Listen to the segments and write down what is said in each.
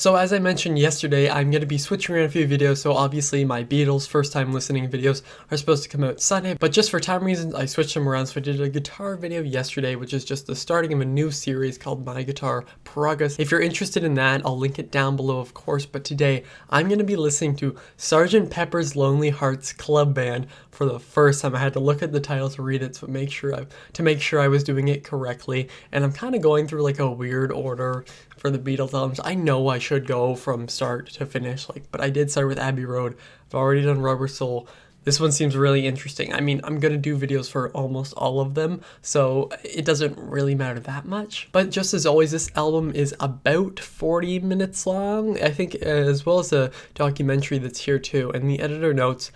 So as I mentioned yesterday, I'm going to be switching around a few videos, so obviously my Beatles first time listening videos are supposed to come out Sunday, but just for time reasons, I switched them around, so I did a guitar video yesterday, which is just the starting of a new series called My Guitar Progress. If you're interested in that, I'll link it down below, of course, but today I'm going to be listening to Sgt. Pepper's Lonely Hearts Club Band for the first time. I had to look at the title to read it, so to make sure I was doing it correctly, and I'm kind of going through like a weird order for the Beatles albums. I know I should go from start to finish, but I did start with Abbey Road. I've already done Rubber Soul. This one seems really interesting. I mean, I'm gonna do videos for almost all of them, so it doesn't really matter that much. But just as always, this album is about 40 minutes long, I think, as well as a documentary that's here too. And the editor notes,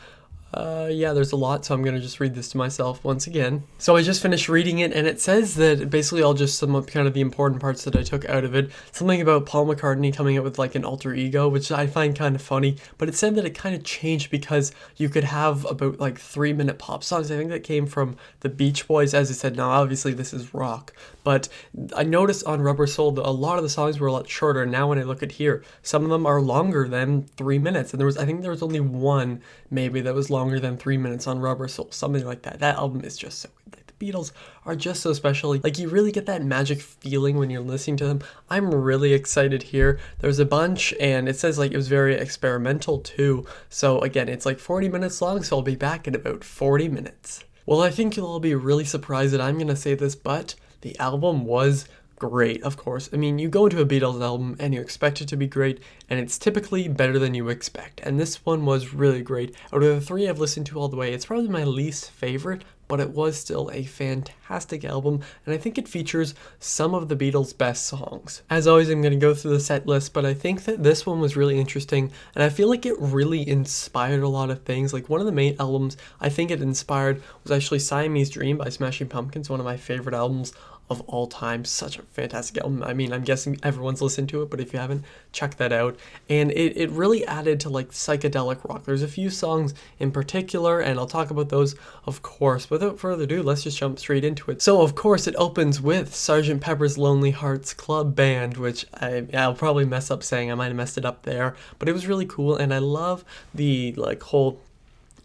yeah, there's a lot, so I'm gonna just read this to myself once again. So I just finished reading it, and it says that basically I'll just sum up kind of the important parts that I took out of it. Something about Paul McCartney coming up with like an alter ego, which I find kind of funny, but it said that it kind of changed because you could have about like 3-minute pop songs. I think that came from the Beach Boys, as I said. Now obviously this is rock, but I noticed on Rubber Soul that a lot of the songs were a lot shorter. Now when I look at here, some of them are longer than 3 minutes, and I think there was only one maybe that was longer than 3 minutes on Rubber Soul, something like that. That album is just so good. Like, the Beatles are just so special. Like, you really get that magic feeling when you're listening to them. I'm really excited here. There's a bunch, and it says like it was very experimental too. So again, it's like 40 minutes long, so I'll be back in about 40 minutes. Well, I think you'll all be really surprised that I'm gonna say this, but the album was great, of course. I mean, you go into a Beatles album and you expect it to be great, and it's typically better than you expect. And this one was really great. Out of the three I've listened to all the way, it's probably my least favorite, but it was still a fantastic album, and I think it features some of the Beatles' best songs. As always, I'm going to go through the set list, but I think that this one was really interesting, and I feel like it really inspired a lot of things. Like, one of the main albums I think it inspired was actually Siamese Dream by Smashing Pumpkins, one of my favorite albums of all time. Such a fantastic album. I mean, I'm guessing everyone's listened to it, but if you haven't, check that out. And it really added to like psychedelic rock. There's a few songs in particular, and I'll talk about those, of course. But without further ado, let's just jump straight into it. So of course it opens with Sgt. Pepper's Lonely Hearts Club Band, which I'll probably mess up saying. I might have messed it up there, but it was really cool, and I love the like whole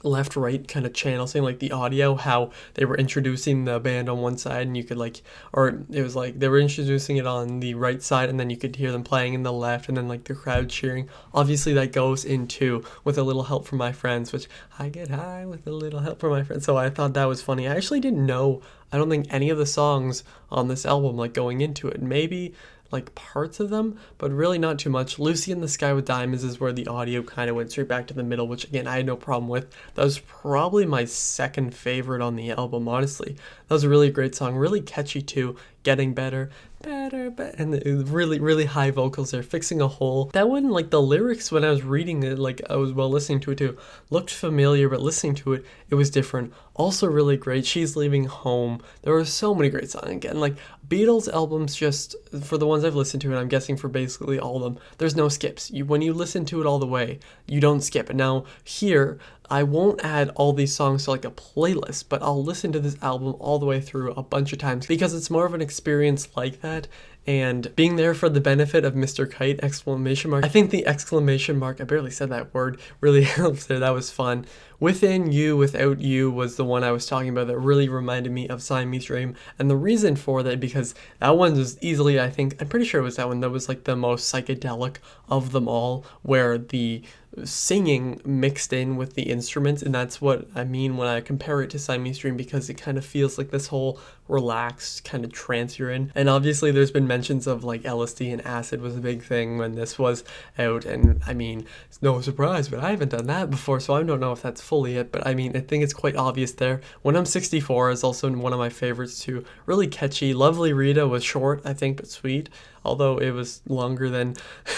left right kind of channel, saying like the audio, how they were introducing the band on one side, and you could like, or it was like they were introducing it on the right side, and then you could hear them playing in the left, and then like the crowd cheering. Obviously that goes into With a Little Help from My Friends, which I get high with a little help from my friends. So I thought that was funny. I actually didn't know, I don't think, any of the songs on this album, like going into it. Maybe like parts of them, but really not too much. Lucy in the Sky with Diamonds is where the audio kind of went straight back to the middle, which again I had no problem with. That was probably my second favorite on the album, honestly. That was a really great song, really catchy too. Getting Better, and the really high vocals there, Fixing a Hole. That one, like the lyrics when I was reading it, like I was listening to it too, looked familiar, but listening to it, it was different. Also really great, She's Leaving Home. There were so many great songs. Again, like Beatles albums, just for the ones I've listened to, and I'm guessing for basically all of them, there's no skips. When you listen to it all the way, you don't skip. And now here, I won't add all these songs to like a playlist, but I'll listen to this album all the way through a bunch of times because it's more of an experience like that. And being there for the benefit of Mr. Kite, exclamation mark. I think the exclamation mark, I barely said that word, really helps there. That was fun. Within You, Without You was the one I was talking about that really reminded me of Siamese Dream. And the reason for that, because that one was easily, I'm pretty sure it was that one that was like the most psychedelic of them all, where the singing mixed in with the instruments, and that's what I mean when I compare it to Siamese Dream, because it kind of feels like this whole relaxed kind of trance you're in. And obviously there's been mentions of like LSD and acid was a big thing when this was out, and I mean, it's no surprise, but I haven't done that before, so I don't know if that's fully it, but I mean, I think it's quite obvious there. When I'm 64 is also one of my favorites too. Really catchy. Lovely Rita was short, I think, but sweet, although it was longer than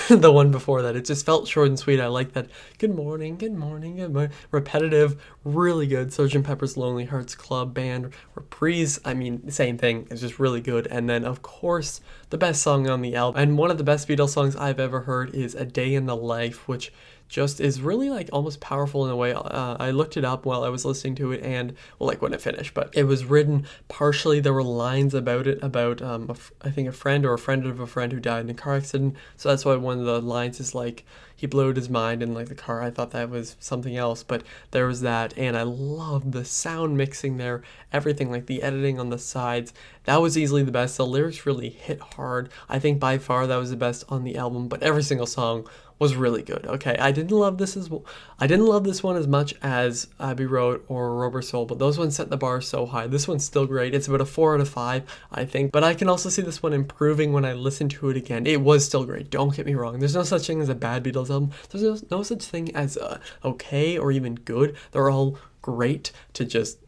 the one before that. It just felt short and sweet. I like that. Good morning, good morning, good morning. Repetitive, really good. Sgt. Pepper's Lonely Hearts Club Band Reprise, I mean, same thing. It's just really good. And then, of course, the best song on the album, and one of the best Beatles songs I've ever heard, is A Day in the Life, which just is really like almost powerful in a way. I looked it up while I was listening to it, and well, like when it finished, but it was written partially. There were lines about it, about I think a friend or a friend of a friend who died in a car accident. So that's why one of the lines is like, he blew out his mind in like the car. I thought that was something else, but there was that, and I love the sound mixing there, everything, like the editing on the sides. That was easily the best. The lyrics really hit hard. I think by far that was the best on the album, but every single song was really good. Okay, I didn't love this one as much as Abbey Road or Rubber Soul, but those ones set the bar so high. This one's still great. It's about a 4 out of 5, I think, but I can also see this one improving when I listen to it again. It was still great, don't get me wrong. There's no such thing as a bad Beatles album. There's no such thing as okay or even good. They're all great to just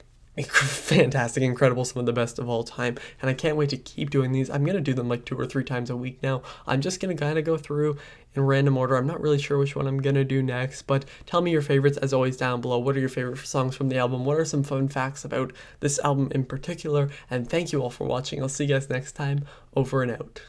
fantastic, incredible, some of the best of all time, and I can't wait to keep doing these. I'm gonna do them like 2 or 3 times a week now. I'm just gonna kind of go through in random order. I'm not really sure which one I'm gonna do next, but tell me your favorites as always down below. What are your favorite songs from the album? What are some fun facts about this album in particular? And thank you all for watching. I'll see you guys next time. Over and out.